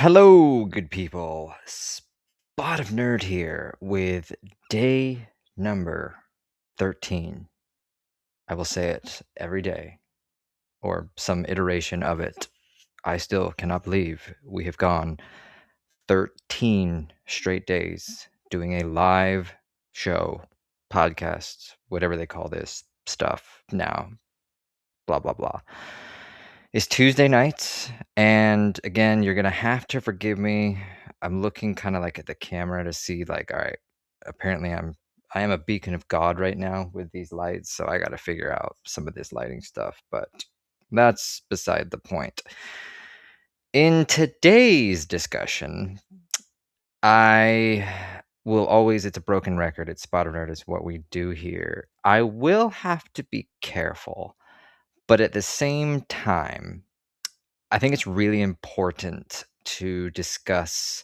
Hello, good people. Spot of Nerd here with day number 13. I will say it every day, or some iteration of it. I still cannot believe we have gone 13 straight days doing a live show, podcast, whatever they call this stuff now, blah, blah, blah. It's Tuesday night, and again, you're gonna have to forgive me. I'm looking kind of like at the camera to see, like, all right, apparently I am a beacon of God right now with these lights, so I got to figure out some of this lighting stuff, but that's beside the point. In today's discussion, I will always, it's a broken record. It's Spot of Nerd is what we do here. I will have to be careful, but at the same time, I think it's really important to discuss.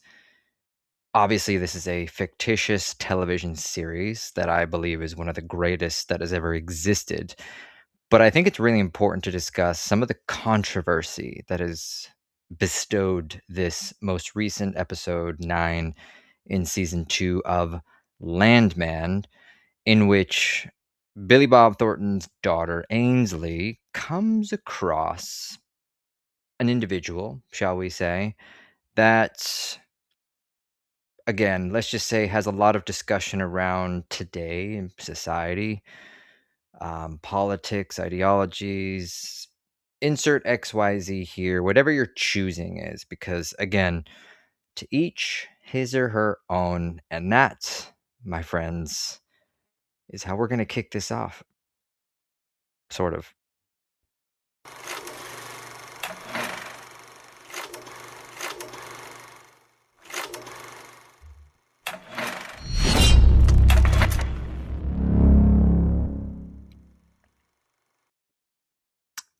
Obviously, this is a fictitious television series that I believe is one of the greatest that has ever existed. But I think it's really important to discuss some of the controversy that has bestowed this most recent episode 9 in season 2 of Landman, in which Billy Bob Thornton's daughter, Ainsley, comes across an individual, shall we say, that, again, let's just say has a lot of discussion around today in society, politics, ideologies, insert XYZ here, whatever your choosing is, because again, to each his or her own. And that, my friends, is how we're going to kick this off. Sort of.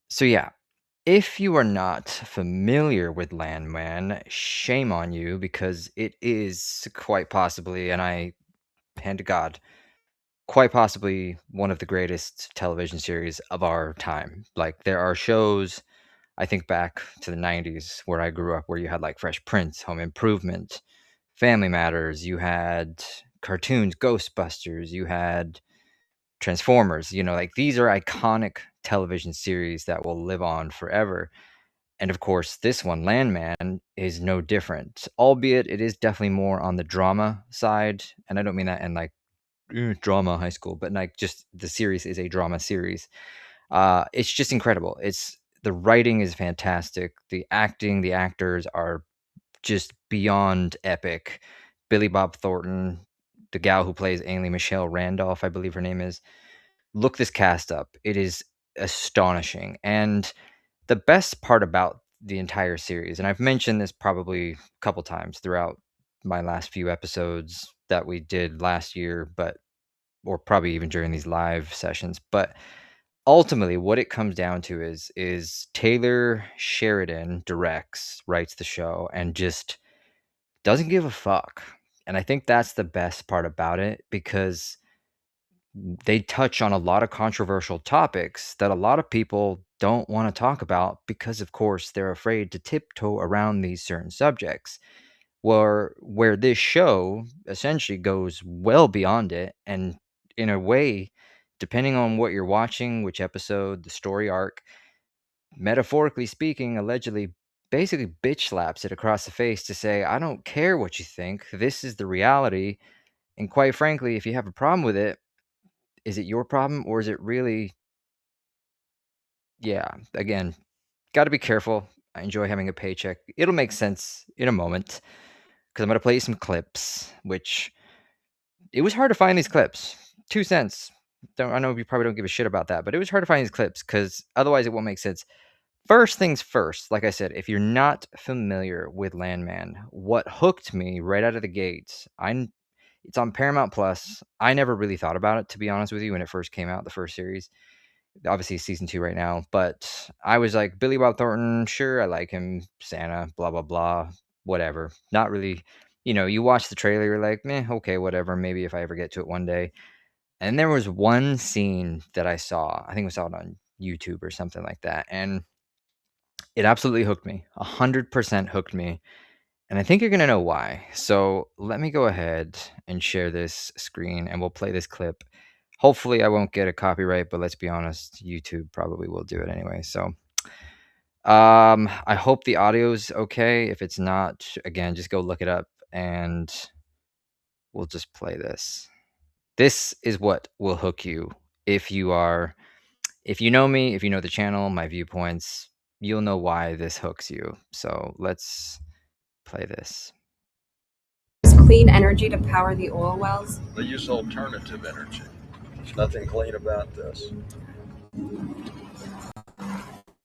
So yeah, if you are not familiar with Landman, shame on you, because it is quite possibly, and I hand to God, quite possibly one of the greatest television series of our time. Like, there are shows, I think back to the 90s where I grew up, where you had like Fresh Prince, Home Improvement, Family Matters, you had cartoons, Ghostbusters, you had Transformers. Like, these are iconic television series that will live on forever. And of course, this one, Landman, is no different, albeit it is definitely more on the drama side. And I don't mean that in like drama high school, but like, just the series is a drama series. It's just incredible. The writing is fantastic. The acting, the actors are just beyond epic. Billy Bob Thornton, the gal who plays Ainley Michelle Randolph, I believe her name is. Look this cast up. It is astonishing. And the best part about the entire series, and I've mentioned this probably a couple times throughout my last few episodes that we did last year, or probably even during these live sessions, but ultimately what it comes down to is Taylor Sheridan writes the show, and just doesn't give a fuck. And I think that's the best part about it, because they touch on a lot of controversial topics that a lot of people don't want to talk about, because of course they're afraid to tiptoe around these certain subjects. Where this show essentially goes well beyond it, and in a way, depending on what you're watching, which episode, the story arc, metaphorically speaking, allegedly basically bitch slaps it across the face to say, I don't care what you think, this is the reality. And quite frankly, if you have a problem with it, is it your problem, or is it really? Yeah, again, got to be careful. I enjoy having a paycheck. It'll make sense in a moment, because I'm going to play you some clips, which it was hard to find these clips. 2 cents. I know you probably don't give a shit about that, but it was hard to find these clips, because otherwise it won't make sense. First things first, like I said, if you're not familiar with Landman, what hooked me right out of the gates, it's on Paramount Plus. I never really thought about it, to be honest with you, when it first came out, the first series. Obviously, season 2 right now, but I was like, Billy Bob Thornton, sure, I like him, Santa, blah, blah, blah, whatever. Not really, you watch the trailer, you're like, meh, okay, whatever, maybe if I ever get to it one day. And there was one scene that I saw, I think I saw it on YouTube or something like that, and it absolutely hooked me, 100% hooked me. And I think you're gonna know why. So let me go ahead and share this screen and we'll play this clip. Hopefully I won't get a copyright, but let's be honest, YouTube probably will do it anyway. So I hope the audio's okay. If it's not, again, just go look it up and we'll just play this. This is what will hook you if you know me, if you know the channel, my viewpoints, you'll know why this hooks you. So let's play this. Clean energy to power the oil wells? They use alternative energy. There's nothing clean about this.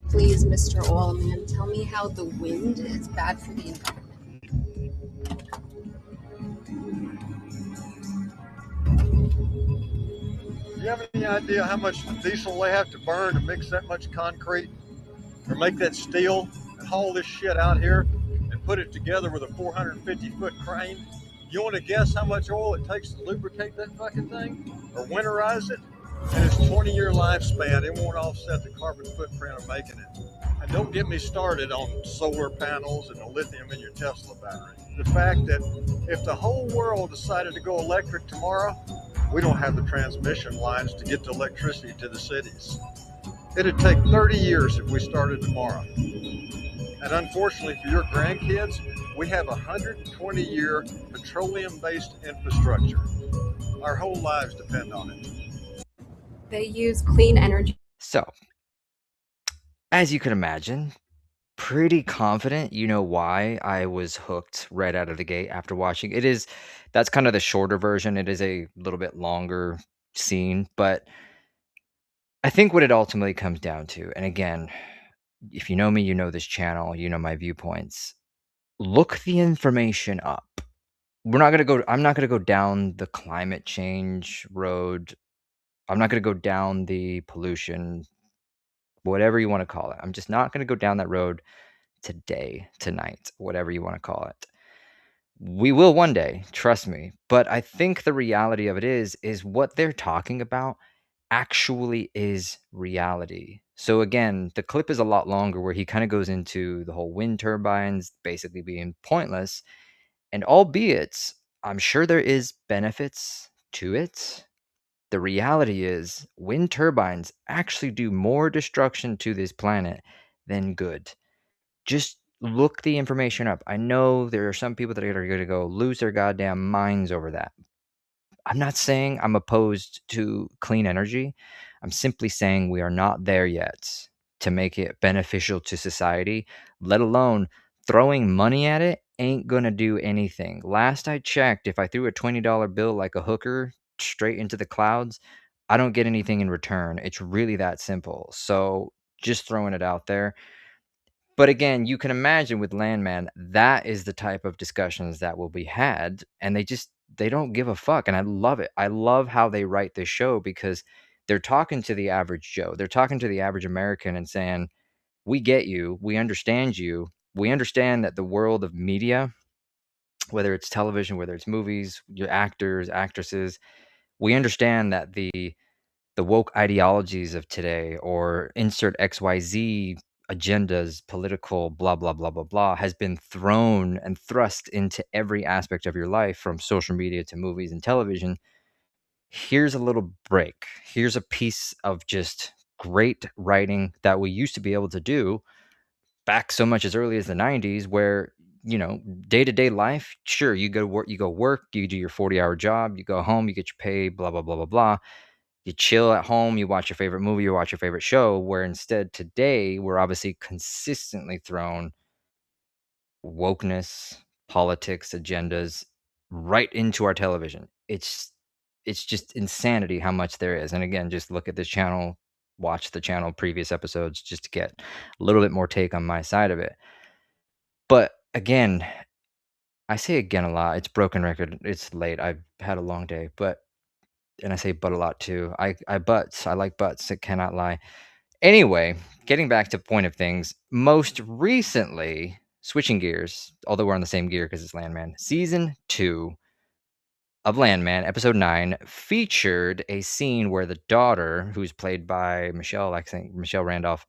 Please, Mr. Oilman, tell me how the wind is bad for the environment. Do you have any idea how much diesel they have to burn to mix that much concrete or make that steel and haul this shit out here and put it together with a 450-foot crane? You want to guess how much oil it takes to lubricate that fucking thing or winterize it? And its 20-year lifespan, it won't offset the carbon footprint of making it. And don't get me started on solar panels and the lithium in your Tesla battery. The fact that if the whole world decided to go electric tomorrow, we don't have the transmission lines to get the electricity to the cities. It'd take 30 years if we started tomorrow. And unfortunately for your grandkids, we have a 120-year petroleum-based infrastructure. Our whole lives depend on it. They use clean energy. So, as you can imagine, pretty confident you know why I was hooked right out of the gate after watching. That's kind of the shorter version. It is a little bit longer scene, but I think what it ultimately comes down to, and again, if you know me, you know this channel, you know my viewpoints. Look the information up. I'm not gonna go down the climate change road. I'm not gonna go down the pollution, whatever you want to call it. I'm just not gonna go down that road today, tonight, whatever you want to call it. We will one day, trust me. But I think the reality of it is what they're talking about actually is reality. So again, the clip is a lot longer where he kind of goes into the whole wind turbines basically being pointless. And albeit, I'm sure there is benefits to it. The reality is wind turbines actually do more destruction to this planet than good. Just look the information up. I know there are some people that are going to go lose their goddamn minds over that. I'm not saying I'm opposed to clean energy. I'm simply saying we are not there yet to make it beneficial to society, let alone throwing money at it ain't going to do anything. Last I checked, if I threw a $20 bill like a hooker straight into the clouds, I don't get anything in return. It's really that simple. So just throwing it out there. But again, you can imagine with Landman, that is the type of discussions that will be had, and they don't give a fuck, and I love it. I love how they write this show because they're talking to the average Joe. They're talking to the average American and saying, "We get you. We understand you. We understand that the world of media, whether it's television, whether it's movies, your actors, actresses, we understand that the woke ideologies of today or insert XYZ agendas, political, blah, blah, blah, blah, blah, has been thrown and thrust into every aspect of your life from social media to movies and television. Here's a little break. Here's a piece of just great writing that we used to be able to do back so much as early as the 90s where day-to-day life, sure, you go work, you do your 40-hour job, you go home, you get your pay, blah, blah, blah, blah, blah. You chill at home, you watch your favorite movie, you watch your favorite show, where instead today we're obviously consistently thrown wokeness, politics, agendas right into our television. It's just insanity how much there is. And again, just look at this channel, watch the channel previous episodes just to get a little bit more take on my side of it. But again, I say again a lot. It's broken record. It's late. I've had a long day, and I say but a lot too. I like butts. It cannot lie. Anyway, getting back to the point of things, most recently, switching gears, although we're on the same gear because it's Landman, season 2 of Landman, episode 9, featured a scene where the daughter, who's played by Michelle, I think Michelle Randolph,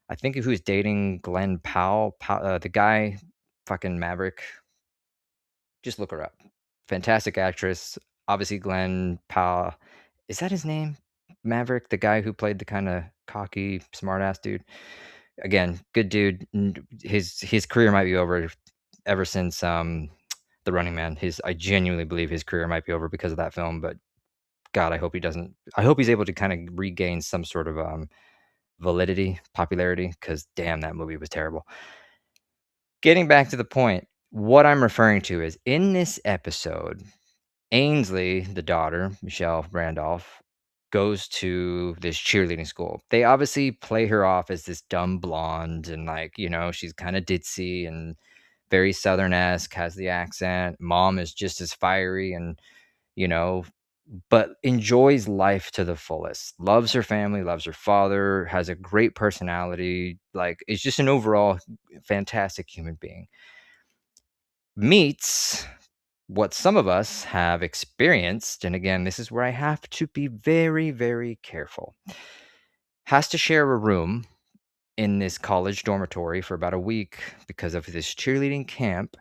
I think who's dating Glenn Powell, the guy, fucking Maverick, Just look her up. Fantastic actress. Obviously, Glenn Powell. Is that his name? Maverick, the guy who played the kind of cocky, smartass dude. Again, good dude. His career might be over ever since The Running Man. I genuinely believe his career might be over because of that film. But God, I hope he doesn't. I hope he's able to kind of regain some sort of validity, popularity. Because damn, that movie was terrible. Getting back to the point, what I'm referring to is in this episode, Ainsley, the daughter, Michelle Randolph, goes to this cheerleading school. They obviously play her off as this dumb blonde and, like, she's kind of ditzy and very Southern-esque, has the accent. Mom is just as fiery and, but enjoys life to the fullest. Loves her family, loves her father, has a great personality, like, is just an overall fantastic human being. Meets what some of us have experienced, and again, this is where I have to be very, very careful, has to share a room in this college dormitory for about a week because of this cheerleading camp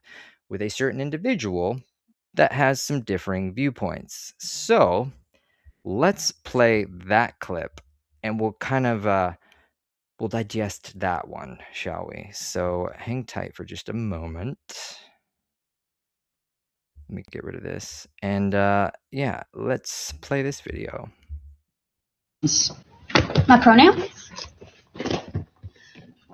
with a certain individual that has some differing viewpoints. So let's play that clip and we'll kind of we'll digest that one, shall we? So hang tight for just a moment. Let me get rid of this. And yeah, let's play this video. My pronoun?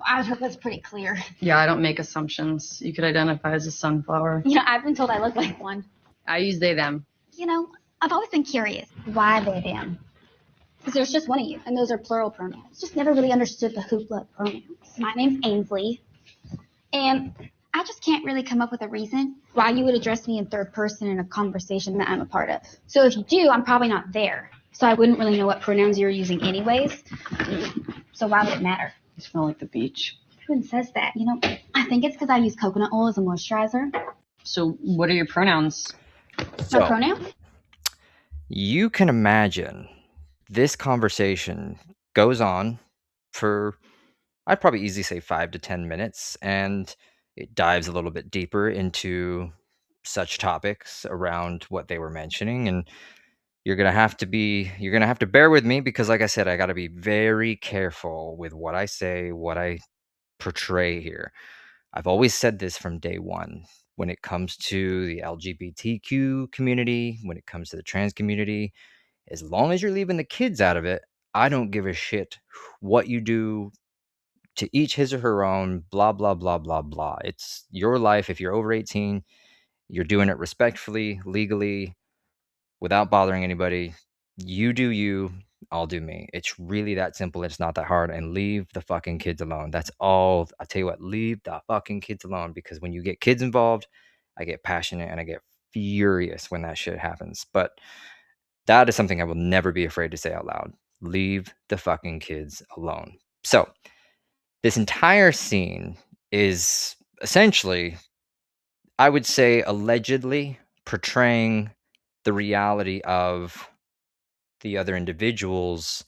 I hope that's pretty clear. Yeah, I don't make assumptions. You could identify as a sunflower. I've been told I look like one. I use they, them. I've always been curious. Why they, them? Because there's just one of you, and those are plural pronouns. Just never really understood the hoopla of pronouns. My name's Ainsley, and I just can't really come up with a reason why you would address me in third person in a conversation that I'm a part of. So if you do, I'm probably not there. So I wouldn't really know what pronouns you're using anyways. So why would it matter? You smell like the beach. Who says that? I think it's because I use coconut oil as a moisturizer. So what are your pronouns? So, My pronoun? You can imagine this conversation goes on for, I'd probably easily say 5 to 10 minutes, and it dives a little bit deeper into such topics around what they were mentioning. And you're going to have to bear with me because, like I said, I got to be very careful with what I say, what I portray here. I've always said this from day one. When it comes to the LGBTQ community, when it comes to the trans community, as long as you're leaving the kids out of it, I don't give a shit what you do. To each his or her own, blah, blah, blah, blah, blah. It's your life. If you're over 18, you're doing it respectfully, legally, without bothering anybody. You do you, I'll do me. It's really that simple. It's not that hard. And leave the fucking kids alone. That's all. I tell you what, leave the fucking kids alone, because when you get kids involved, I get passionate and I get furious when that shit happens. But that is something I will never be afraid to say out loud. Leave the fucking kids alone. So this entire scene is essentially, I would say, allegedly portraying the reality of the other individual's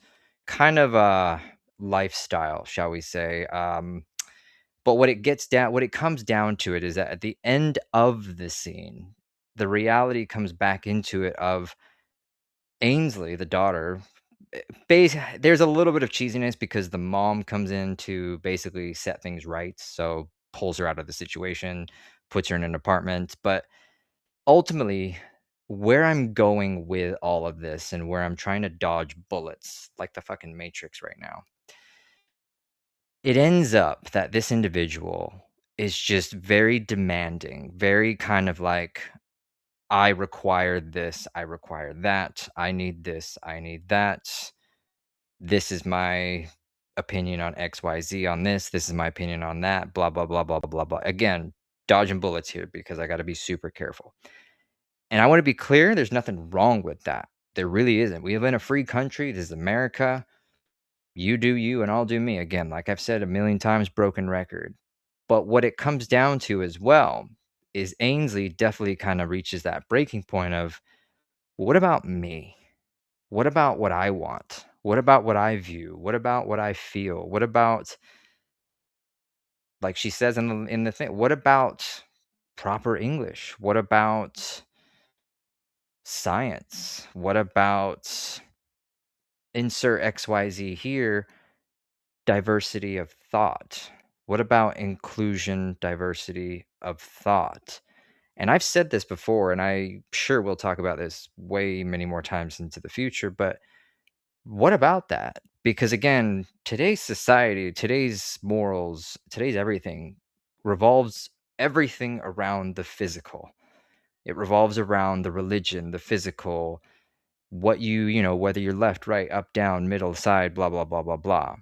kind of a lifestyle, shall we say. But what it comes down to it is that at the end of the scene, the reality comes back into it of Ainsley, the daughter. There's a little bit of cheesiness because the mom comes in to basically set things right. So pulls her out of the situation, puts her in an apartment. But ultimately, where I'm going with all of this and where I'm trying to dodge bullets like the fucking Matrix right now, it ends up that this individual is just very demanding, very kind of like, I require this, I require that, I need this, I need that. This is my opinion on XYZ on this. This is my opinion on that, blah, blah, blah, blah, blah, blah. Again, dodging bullets here because I got to be super careful. And I want to be clear, there's nothing wrong with that. There really isn't. We live in a free country. This is America. You do you and I'll do me. Again, like I've said a million times, broken record. But what it comes down to as well is Ainsley definitely kind of reaches that breaking point of, what about me? What about what I want? What about what I view? What about what I feel? What about, like she says in the thing, what about proper English? What about science? What about insert XYZ here, diversity of thought? What about inclusion, diversity of thought? And I've said this before, and I sure we'll talk about this way many more times into the future, but what about that? Because again, today's society, today's morals, today's everything revolves everything around the physical. It revolves around the religion, the physical, what whether you're left, right, up, down, middle, side, blah, blah, blah, blah, blah.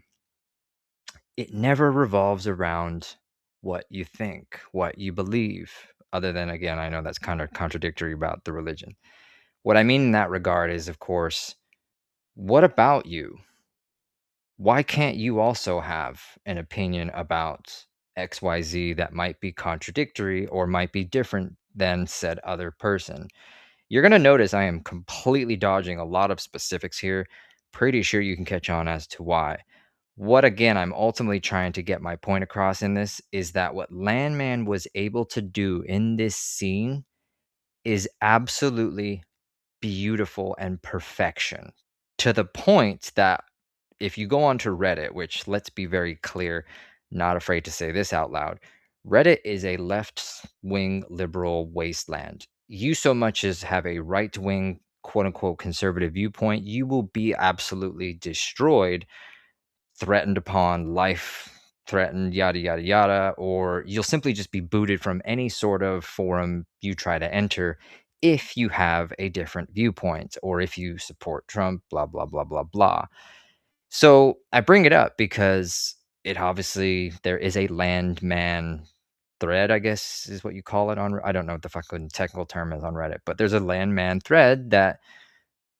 It never revolves around what you think, what you believe, other than, again, I know that's kind of contradictory about the religion. What I mean in that regard is, of course, what about you? Why can't you also have an opinion about XYZ that might be contradictory or might be different than said other person? You're going to notice I am completely dodging a lot of specifics here. Pretty sure you can catch on as to why. What, again, I'm ultimately trying to get my point across in this is that what Landman was able to do in this scene is absolutely beautiful and perfection, to the point that if you go onto Reddit, which, let's be very clear, not afraid to say this out loud, Reddit is a left-wing liberal wasteland. You so much as have a right-wing, quote-unquote, conservative viewpoint, you will be absolutely destroyed, threatened upon, life threatened, yada, yada, yada, or you'll simply just be booted from any sort of forum you try to enter if you have a different viewpoint or if you support Trump, blah, blah, blah, blah, blah. So I bring it up because there is a Landman thread, I guess is what you call it I don't know what the fucking technical term is on Reddit, but there's a Landman thread that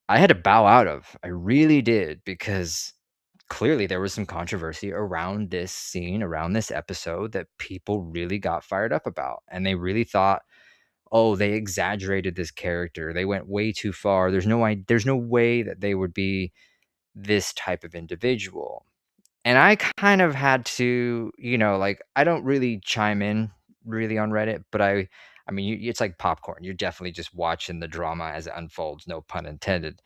I had to bow out of. I really did, because clearly there was some controversy around this scene, around this episode, that people really got fired up about. And they really thought, oh, they exaggerated this character. They went way too far. There's no way that they would be this type of individual. And I kind of had to, I don't really chime in really on Reddit, but I mean, it's like popcorn. You're definitely just watching the drama as it unfolds, no pun intended.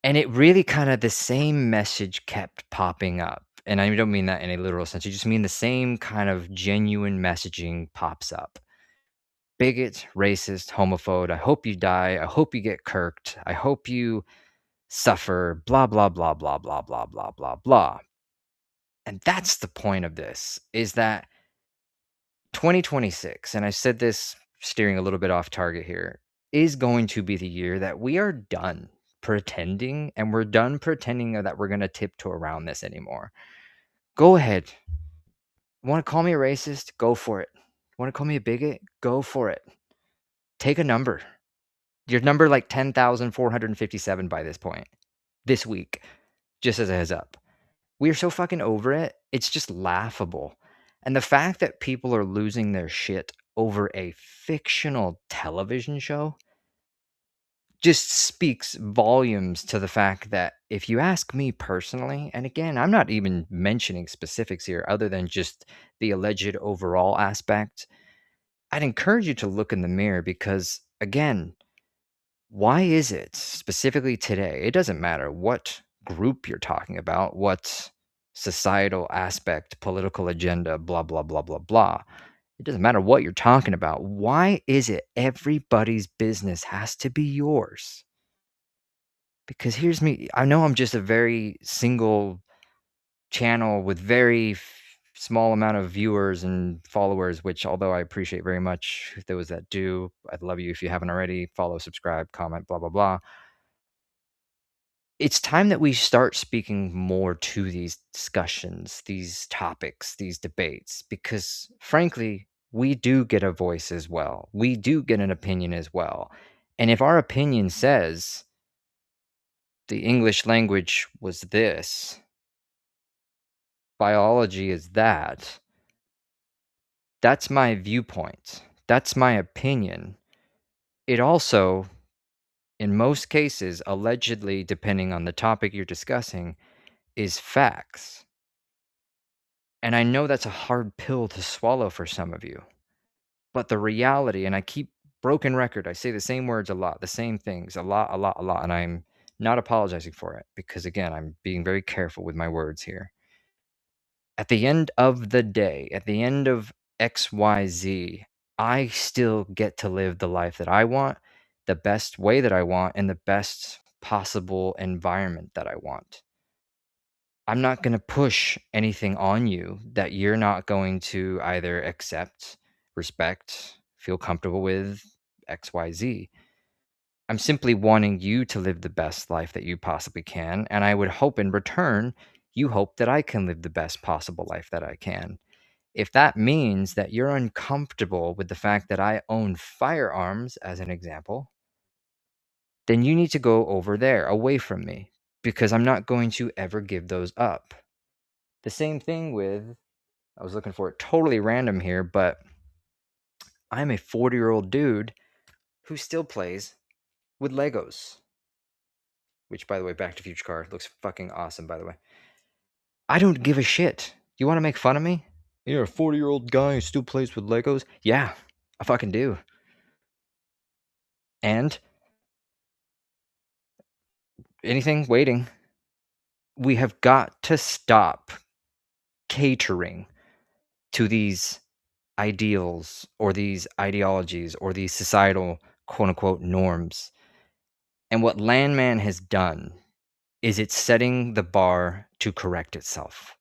And it really kind of, the same message kept popping up. And I don't mean that in a literal sense. You just mean the same kind of genuine messaging pops up. Bigot, racist, homophobe, I hope you die. I hope you get kirked. I hope you suffer, blah, blah, blah, blah, blah, blah, blah, blah, blah. And that's the point of this, is that 2026, and I said this steering a little bit off target here, is going to be the year that we are done pretending, and we're done pretending that we're going to tiptoe around this anymore. Go ahead. Want to call me a racist? Go for it. Want to call me a bigot? Go for it. Take a number. Your number like 10,457 by this point. This week. Just as a heads up. We are so fucking over it. It's just laughable. And the fact that people are losing their shit over a fictional television show just speaks volumes to the fact that, if you ask me personally, and again, I'm not even mentioning specifics here other than just the alleged overall aspect, I'd encourage you to look in the mirror, because, again, why is it specifically today? It doesn't matter what group you're talking about, what societal aspect, political agenda, blah, blah, blah, blah, blah. It doesn't matter what you're talking about. Why is it everybody's business has to be yours? Because here's me. I know I'm just a very single channel with very small amount of viewers and followers, which, although I appreciate very much those that do, I'd love you if you haven't already. Follow, subscribe, comment, blah, blah, blah. It's time that we start speaking more to these discussions, these topics, these debates, because frankly, we do get a voice as well. We do get an opinion as well. And if our opinion says the English language was this, biology is that, that's my viewpoint. That's my opinion. It also, in most cases, allegedly, depending on the topic you're discussing, is facts. And I know that's a hard pill to swallow for some of you. But the reality, and I keep broken record, I say the same words a lot, the same things a lot, and I'm not apologizing for it because, again, I'm being very careful with my words here. At the end of the day, at the end of XYZ, I still get to live the life that I want, the best way that I want, and the best possible environment that I want. I'm not going to push anything on you that you're not going to either accept, respect, feel comfortable with, XYZ. I'm simply wanting you to live the best life that you possibly can. And I would hope in return, you hope that I can live the best possible life that I can. If that means that you're uncomfortable with the fact that I own firearms, as an example, then you need to go over there, away from me, because I'm not going to ever give those up. The same thing with, I was looking for it totally random here, but I'm a 40-year-old dude who still plays with Legos. Which, by the way, Back to the Future car looks fucking awesome, by the way. I don't give a shit. You want to make fun of me? You're a 40-year-old guy who still plays with Legos? Yeah, I fucking do. And anything waiting. We have got to stop catering to these ideals or these ideologies or these societal quote unquote norms. And what Landman has done is it's setting the bar to correct itself.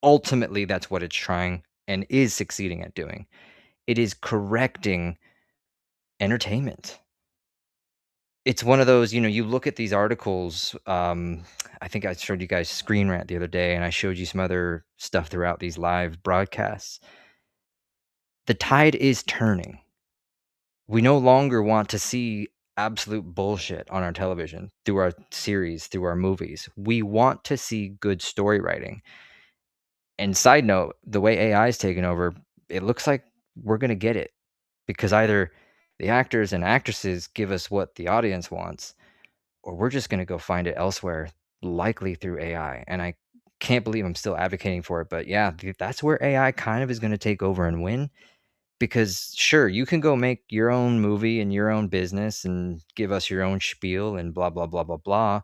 Ultimately, that's what it's trying and is succeeding at doing. It is correcting entertainment. It's one of those, you look at these articles. I think I showed you guys Screen Rant the other day, and I showed you some other stuff throughout these live broadcasts. The tide is turning. We no longer want to see absolute bullshit on our television, through our series, through our movies. We want to see good story writing. And side note, the way AI is taking over, it looks like we're going to get it, because either the actors and actresses give us what the audience wants, or we're just going to go find it elsewhere, likely through AI. And I can't believe I'm still advocating for it, but yeah, that's where AI kind of is going to take over and win. Because sure, you can go make your own movie and your own business and give us your own spiel and blah, blah, blah, blah, blah.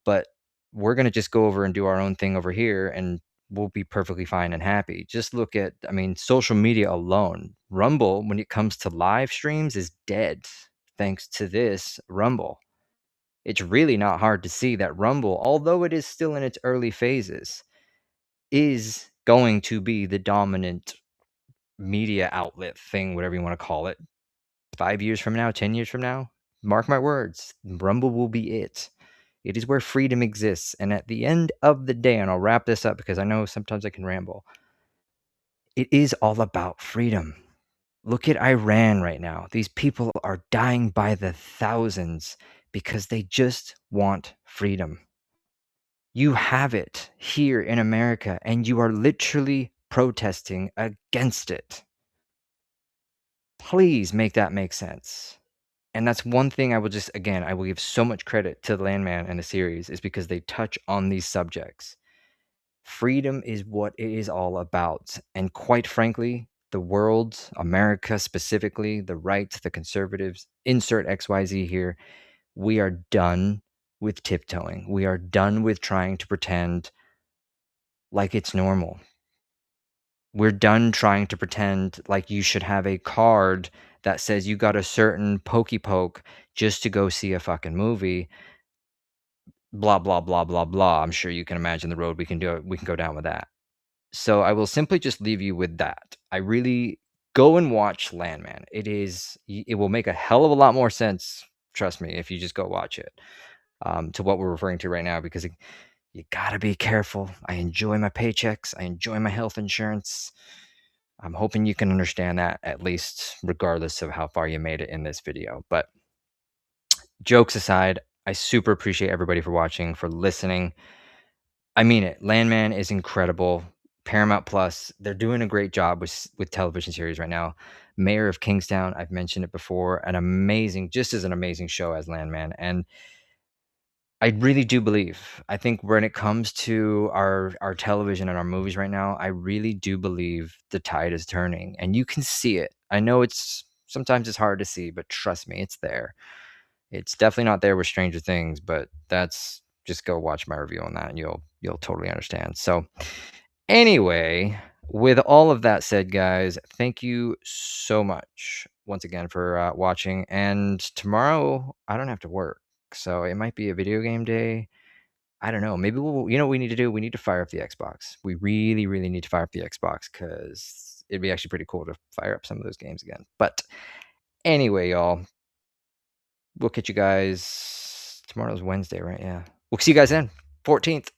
But we're going to just go over and do our own thing over here, and we'll be perfectly fine and happy. Just look at, social media alone. Rumble, when it comes to live streams, is dead thanks to this Rumble. It's really not hard to see that Rumble, although it is still in its early phases, is going to be the dominant media outlet thing, whatever you want to call it. 5 years from now, 10 years from now, mark my words, Rumble will be it. It is where freedom exists. And at the end of the day, and I'll wrap this up because I know sometimes I can ramble, it is all about freedom. Look at Iran right now. These people are dying by the thousands because they just want freedom. You have it here in America, and you are literally protesting against it. Please make that make sense. And that's one thing I will give so much credit to Landman and the series, is because they touch on these subjects. Freedom is what it is all about. And quite frankly, the world, America specifically, the right, the conservatives, insert XYZ here, we are done with tiptoeing. We are done with trying to pretend like it's normal. We're done trying to pretend like you should have a card that says you got a certain pokey poke just to go see a fucking movie. Blah, blah, blah, blah, blah. I'm sure you can imagine the road we can go down with that. So I will simply just leave you with that. I really go and watch Landman. It will make a hell of a lot more sense, trust me, if you just go watch it, to what we're referring to right now, because you gotta be careful. I enjoy my paychecks. I enjoy my health insurance. I'm hoping you can understand that, at least, regardless of how far you made it in this video. But jokes aside, I super appreciate everybody for watching, for listening. I mean it. Landman is incredible. Paramount Plus, they're doing a great job with television series right now. Mayor of Kingstown, I've mentioned it before, just as an amazing show as Landman. And I really do believe, I think when it comes to our television and our movies right now, I really do believe the tide is turning, and you can see it. I know sometimes it's hard to see, but trust me, it's there. It's definitely not there with Stranger Things, but just go watch my review on that and you'll totally understand. So anyway, with all of that said, guys, thank you so much once again for watching. And tomorrow I don't have to work, so it might be a video game day. I don't know. Maybe what we need to do? We need to fire up the Xbox. We really, really need to fire up the Xbox because it'd be actually pretty cool to fire up some of those games again. But anyway, y'all, we'll catch you guys. Tomorrow's Wednesday, right? Yeah. We'll see you guys then. 14th.